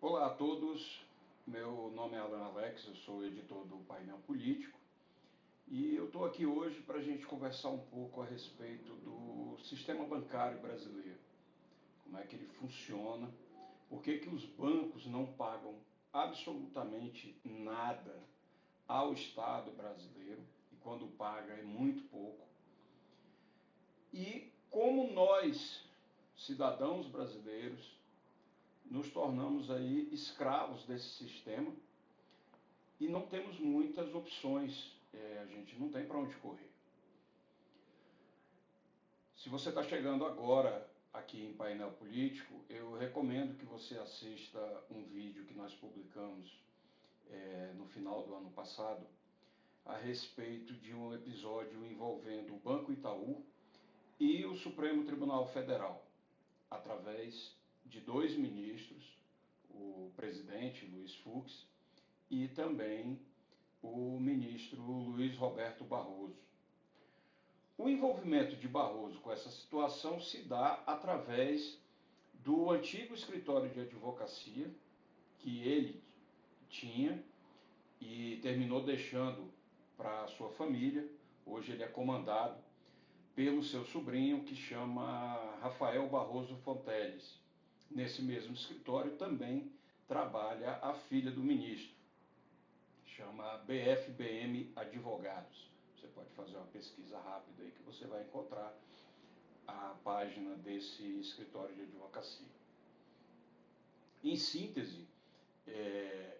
Olá a todos, meu nome é Alan Alex, eu sou editor do Painel Político e eu estou aqui hoje para a gente conversar um pouco a respeito do sistema bancário brasileiro, como é que ele funciona, por que que os bancos não pagam absolutamente nada ao Estado brasileiro e quando paga é muito pouco, e como nós, cidadãos brasileiros, nos tornamos aí escravos desse sistema e não temos muitas opções, a gente não tem para onde correr. Se você está chegando agora aqui em Painel Político, eu recomendo que você assista um vídeo que nós publicamos no final do ano passado a respeito de um episódio envolvendo o Banco Itaú e o Supremo Tribunal Federal, através de dois ministros, o presidente Luiz Fux e também o ministro Luiz Roberto Barroso. O envolvimento de Barroso com essa situação se dá através do antigo escritório de advocacia que ele tinha e terminou deixando para a sua família. Hoje ele é comandado pelo seu sobrinho, que chama Rafael Barroso Fonteles. Nesse mesmo escritório também trabalha a filha do ministro, chama BFBM Advogados. Você pode fazer uma pesquisa rápida aí que você vai encontrar a página desse escritório de advocacia. Em síntese,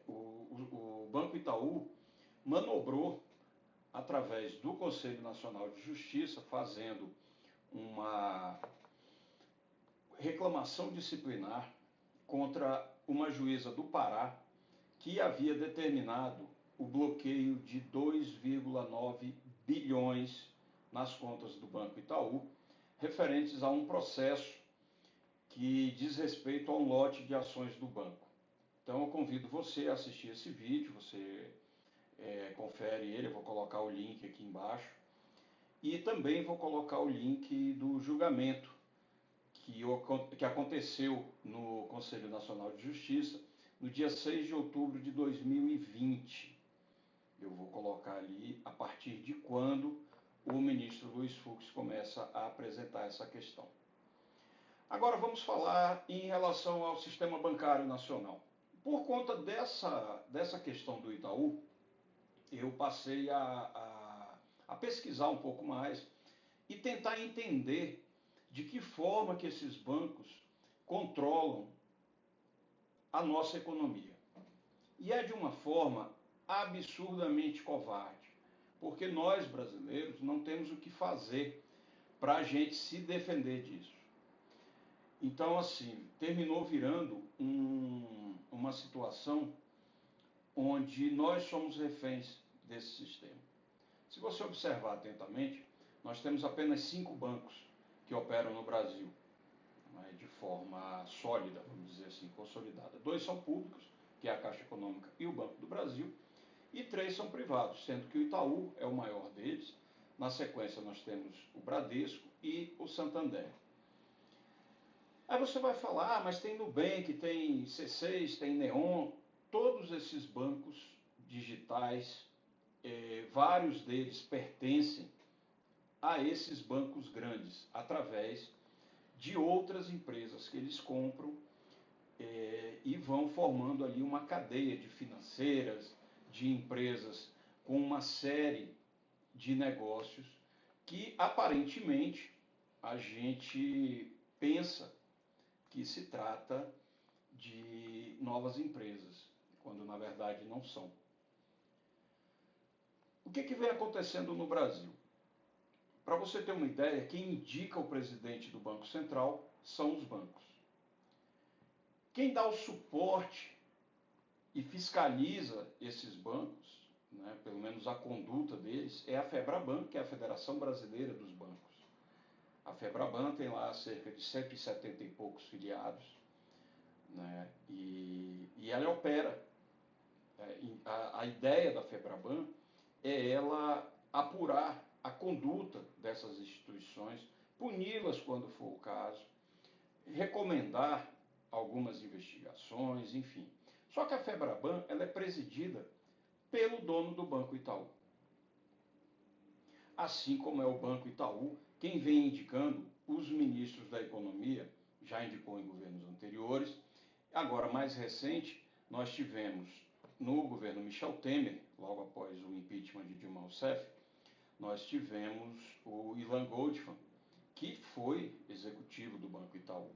o Banco Itaú manobrou através do Conselho Nacional de Justiça, fazendo uma reclamação disciplinar contra uma juíza do Pará que havia determinado o bloqueio de 2,9 bilhões nas contas do Banco Itaú, referentes a um processo que diz respeito a um lote de ações do banco. Então eu convido você a assistir esse vídeo, você confere ele, eu vou colocar o link aqui embaixo, e também vou colocar o link do julgamento que aconteceu no Conselho Nacional de Justiça no dia 6 de outubro de 2020. Eu vou colocar ali a partir de quando o ministro Luiz Fux começa a apresentar essa questão. Agora vamos falar em relação ao sistema bancário nacional. Por conta dessa questão do Itaú, eu passei a pesquisar um pouco mais e tentar entender de que forma que esses bancos controlam a nossa economia. E é de uma forma absurdamente covarde, porque nós brasileiros não temos o que fazer para a gente se defender disso. Então, assim, terminou virando uma situação onde nós somos reféns desse sistema. Se você observar atentamente, nós temos apenas 5 bancos que operam no Brasil, de forma sólida, vamos dizer assim, consolidada. 2 são públicos, que é a Caixa Econômica e o Banco do Brasil, e 3 são privados, sendo que o Itaú é o maior deles. Na sequência nós temos o Bradesco e o Santander. Aí você vai falar, mas tem Nubank, tem C6, tem Neon, todos esses bancos digitais, vários deles pertencem a esses bancos grandes, através de outras empresas que eles compram e vão formando ali uma cadeia de financeiras, de empresas com uma série de negócios que aparentemente a gente pensa que se trata de novas empresas, quando na verdade não são. O que vem acontecendo no Brasil? Para você ter uma ideia, quem indica o presidente do Banco Central são os bancos. Quem dá o suporte e fiscaliza esses bancos, pelo menos a conduta deles, é a FEBRABAN, que é a Federação Brasileira dos Bancos. A FEBRABAN tem lá cerca de 170 e poucos filiados, e ela opera. A ideia da FEBRABAN é ela apurar a conduta dessas instituições, puni-las quando for o caso, recomendar algumas investigações, enfim. Só que a Febraban ela é presidida pelo dono do Banco Itaú. Assim como é o Banco Itaú, quem vem indicando os ministros da Economia, já indicou em governos anteriores. Agora, mais recente, nós tivemos no governo Michel Temer, logo após o impeachment de Dilma Rousseff, nós tivemos o Ilan Goldfan, que foi executivo do Banco Itaú.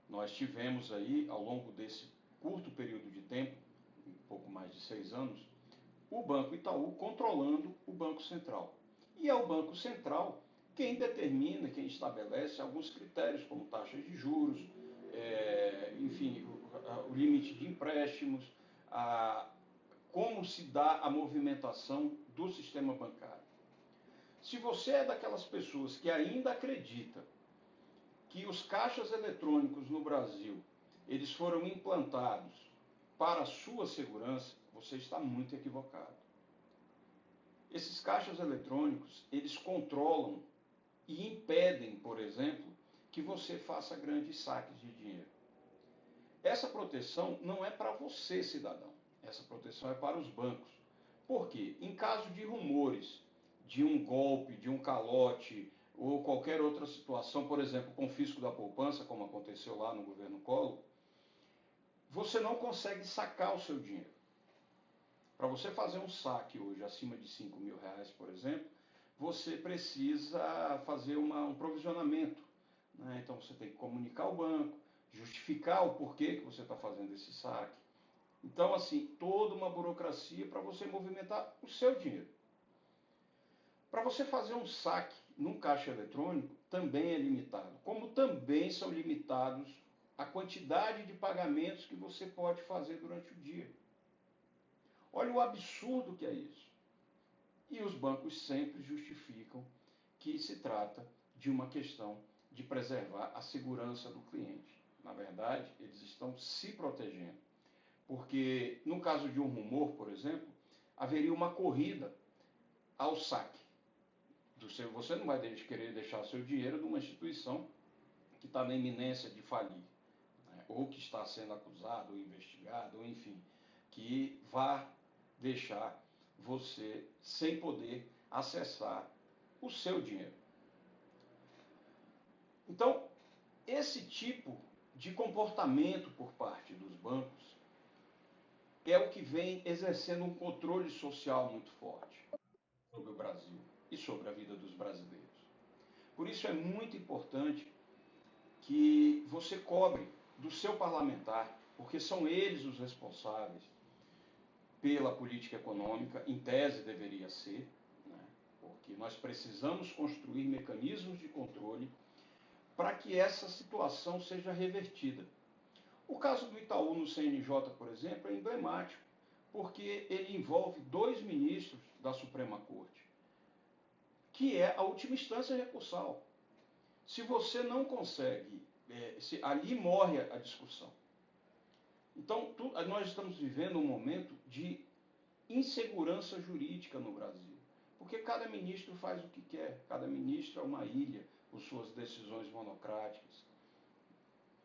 Nós tivemos aí, ao longo desse curto período de tempo, um pouco mais de 6 anos, o Banco Itaú controlando o Banco Central. E é o Banco Central quem determina, quem estabelece alguns critérios, como taxas de juros, enfim, o limite de empréstimos, como se dá a movimentação do sistema bancário. Se você é daquelas pessoas que ainda acredita que os caixas eletrônicos no Brasil eles foram implantados para a sua segurança, você está muito equivocado. Esses caixas eletrônicos, eles controlam e impedem, por exemplo, que você faça grandes saques de dinheiro. Essa proteção não é para você, cidadão. Essa proteção é para os bancos. Por quê? Em caso de rumores de um golpe, de um calote ou qualquer outra situação, por exemplo, confisco da poupança, como aconteceu lá no governo Collor, você não consegue sacar o seu dinheiro. Para você fazer um saque hoje acima de R$ 5.000, por exemplo, você precisa fazer um provisionamento. Né? Então você tem que comunicar ao banco, justificar o porquê que você está fazendo esse saque. Então, assim, toda uma burocracia para você movimentar o seu dinheiro. Para você fazer um saque num caixa eletrônico, também é limitado. Como também são limitados a quantidade de pagamentos que você pode fazer durante o dia. Olha o absurdo que é isso. E os bancos sempre justificam que se trata de uma questão de preservar a segurança do cliente. Na verdade, eles estão se protegendo. Porque, no caso de um rumor, por exemplo, haveria uma corrida ao saque. Você não vai querer deixar seu dinheiro numa instituição que está na iminência de falir, né? Ou que está sendo acusado, ou investigado, ou enfim, que vá deixar você sem poder acessar o seu dinheiro. Então, esse tipo de comportamento por parte dos bancos é o que vem exercendo um controle social muito forte sobre o Brasil e sobre a vida dos brasileiros. Por isso é muito importante que você cobre do seu parlamentar, porque são eles os responsáveis pela política econômica, em tese deveria ser, né? Porque nós precisamos construir mecanismos de controle para que essa situação seja revertida. O caso do Itaú no CNJ, por exemplo, é emblemático, porque ele envolve 2 ministros da Suprema Corte, que é a última instância recursal. Se você não consegue, ali morre a discussão. Então, nós estamos vivendo um momento de insegurança jurídica no Brasil, porque cada ministro faz o que quer, cada ministro é uma ilha, com suas decisões monocráticas.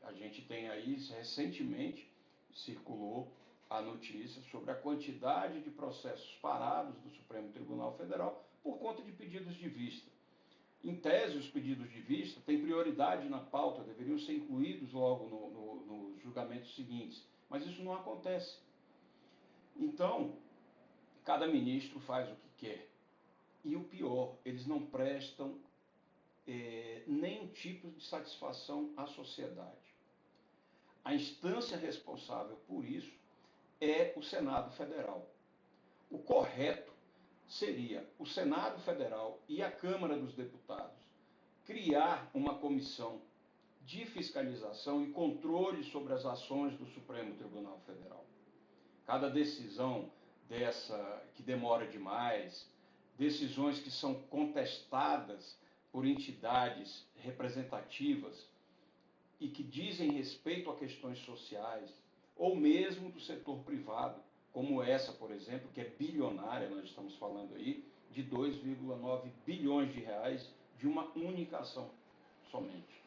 A gente tem aí, recentemente, circulou a notícia sobre a quantidade de processos parados do Supremo Tribunal Federal por conta de pedidos de vista. Em tese, os pedidos de vista têm prioridade na pauta, deveriam ser incluídos logo nos julgamentos seguintes, mas isso não acontece. Então, cada ministro faz o que quer. E o pior, eles não prestam nenhum tipo de satisfação à sociedade. A instância responsável por isso é o Senado Federal. O correto seria o Senado Federal e a Câmara dos Deputados criar uma comissão de fiscalização e controle sobre as ações do Supremo Tribunal Federal. Cada decisão dessa que demora demais, decisões que são contestadas por entidades representativas e que dizem respeito a questões sociais, ou mesmo do setor privado, como essa, por exemplo, que é bilionária, nós estamos falando aí de 2,9 bilhões de reais de uma única ação somente.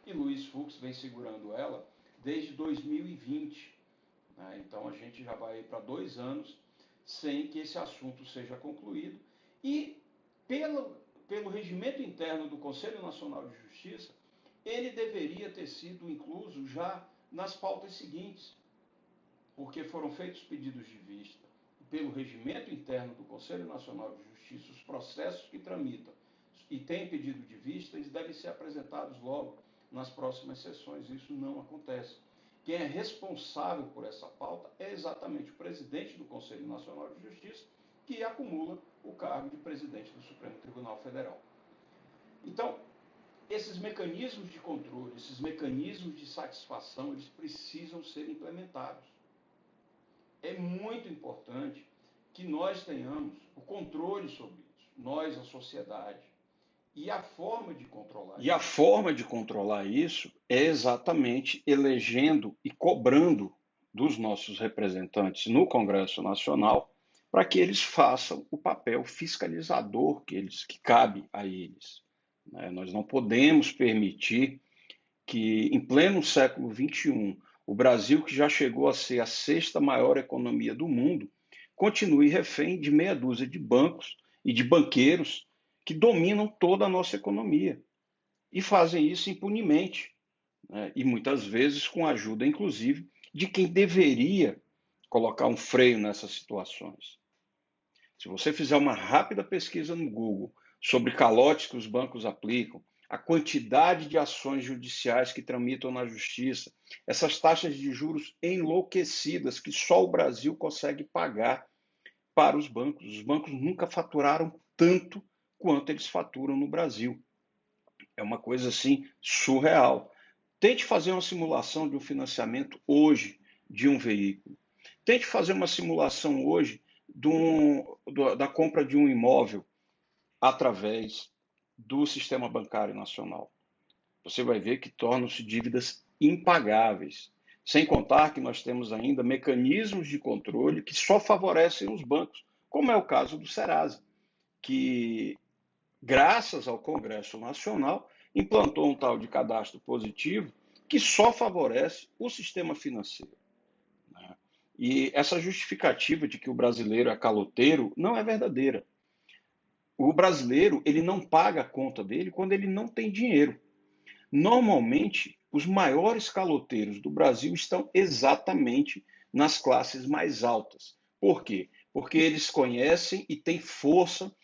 E Luiz Fux vem segurando ela desde 2020. Né? Então a gente já vai para 2 anos sem que esse assunto seja concluído. E pelo regimento interno do Conselho Nacional de Justiça, ele deveria ter sido incluso já nas pautas seguintes, porque foram feitos pedidos de vista pelo regimento interno do Conselho Nacional de Justiça, os processos que tramitam e têm pedido de vista, eles devem ser apresentados logo nas próximas sessões. Isso não acontece. Quem é responsável por essa pauta é exatamente o presidente do Conselho Nacional de Justiça, que acumula o cargo de presidente do Supremo Tribunal Federal. Então, esses mecanismos de controle, esses mecanismos de satisfação, eles precisam ser implementados. É muito importante que nós tenhamos o controle sobre isso, nós, a sociedade. E a forma de controlar isso. E a forma de controlar isso é exatamente elegendo e cobrando dos nossos representantes no Congresso Nacional para que eles façam o papel fiscalizador que cabe a eles. Nós não podemos permitir que, em pleno século XXI, o Brasil, que já chegou a ser a sexta maior economia do mundo, continue refém de meia dúzia de bancos e de banqueiros que dominam toda a nossa economia e fazem isso impunemente, né? E muitas vezes com a ajuda, inclusive, de quem deveria colocar um freio nessas situações. Se você fizer uma rápida pesquisa no Google sobre calotes que os bancos aplicam, a quantidade de ações judiciais que tramitam na justiça, essas taxas de juros enlouquecidas que só o Brasil consegue pagar para os bancos. Os bancos nunca faturaram tanto quanto eles faturam no Brasil. É uma coisa assim surreal. Tente fazer uma simulação de um financiamento hoje de um veículo. Tente fazer uma simulação hoje da compra de um imóvel através do sistema bancário nacional. Você vai ver que tornam-se dívidas impagáveis. Sem contar que nós temos ainda mecanismos de controle que só favorecem os bancos, como é o caso do Serasa, que, graças ao Congresso Nacional, implantou um tal de cadastro positivo que só favorece o sistema financeiro. E essa justificativa de que o brasileiro é caloteiro não é verdadeira. O brasileiro, ele não paga a conta dele quando ele não tem dinheiro. Normalmente, os maiores caloteiros do Brasil estão exatamente nas classes mais altas. Por quê? Porque eles conhecem e têm força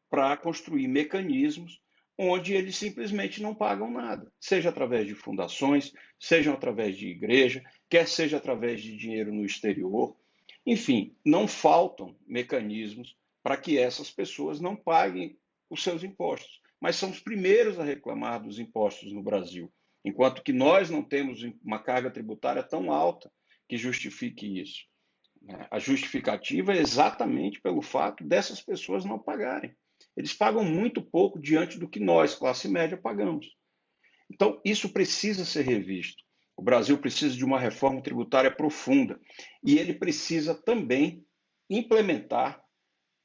para construir mecanismos onde eles simplesmente não pagam nada, seja através de fundações, seja através de igreja, quer seja através de dinheiro no exterior. Enfim, não faltam mecanismos para que essas pessoas não paguem os seus impostos, mas são os primeiros a reclamar dos impostos no Brasil, enquanto que nós não temos uma carga tributária tão alta que justifique isso. A justificativa é exatamente pelo fato dessas pessoas não pagarem. Eles pagam muito pouco diante do que nós, classe média, pagamos. Então, isso precisa ser revisto. O Brasil precisa de uma reforma tributária profunda e ele precisa também implementar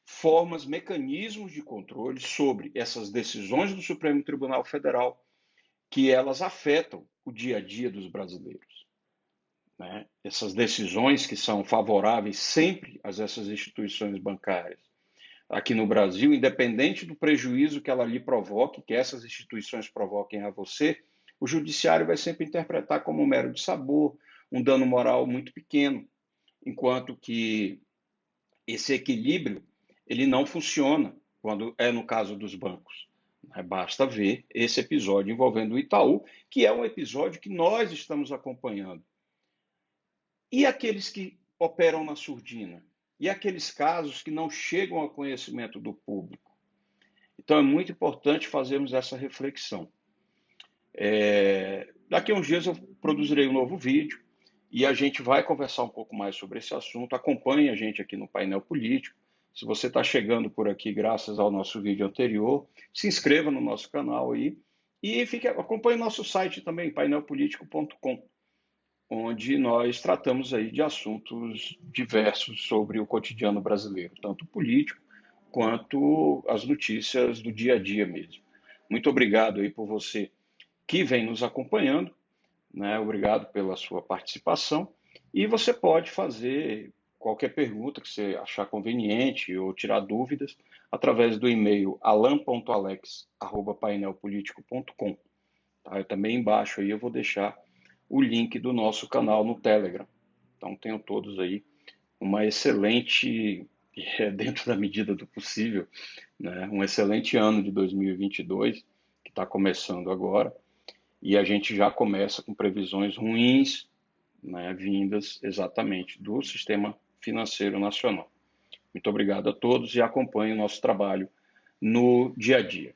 formas, mecanismos de controle sobre essas decisões do Supremo Tribunal Federal que elas afetam o dia a dia dos brasileiros. Essas decisões que são favoráveis sempre a essas instituições bancárias aqui no Brasil, independente do prejuízo que ela lhe provoque, que essas instituições provoquem a você, o judiciário vai sempre interpretar como um mero dissabor, um dano moral muito pequeno, enquanto que esse equilíbrio ele não funciona quando é no caso dos bancos. Basta ver esse episódio envolvendo o Itaú, que é um episódio que nós estamos acompanhando. E aqueles que operam na surdina? E aqueles casos que não chegam ao conhecimento do público? Então é muito importante fazermos essa reflexão. Daqui a uns dias eu produzirei um novo vídeo e a gente vai conversar um pouco mais sobre esse assunto. Acompanhe a gente aqui no Painel Político. Se você está chegando por aqui graças ao nosso vídeo anterior, se inscreva no nosso canal aí e acompanhe nosso site também, painelpolitico.com, onde nós tratamos aí de assuntos diversos sobre o cotidiano brasileiro, tanto político quanto as notícias do dia a dia mesmo. Muito obrigado aí por você que vem nos acompanhando. né? Obrigado pela sua participação. E você pode fazer qualquer pergunta que você achar conveniente ou tirar dúvidas através do e-mail alan.alex@painelpolitico.com. Tá? Eu também embaixo aí eu vou deixar o link do nosso canal no Telegram. Então tenham todos aí uma excelente, dentro da medida do possível, né, um excelente ano de 2022, que está começando agora, e a gente já começa com previsões ruins, né, vindas exatamente do sistema financeiro nacional. Muito obrigado a todos e acompanhem o nosso trabalho no dia a dia.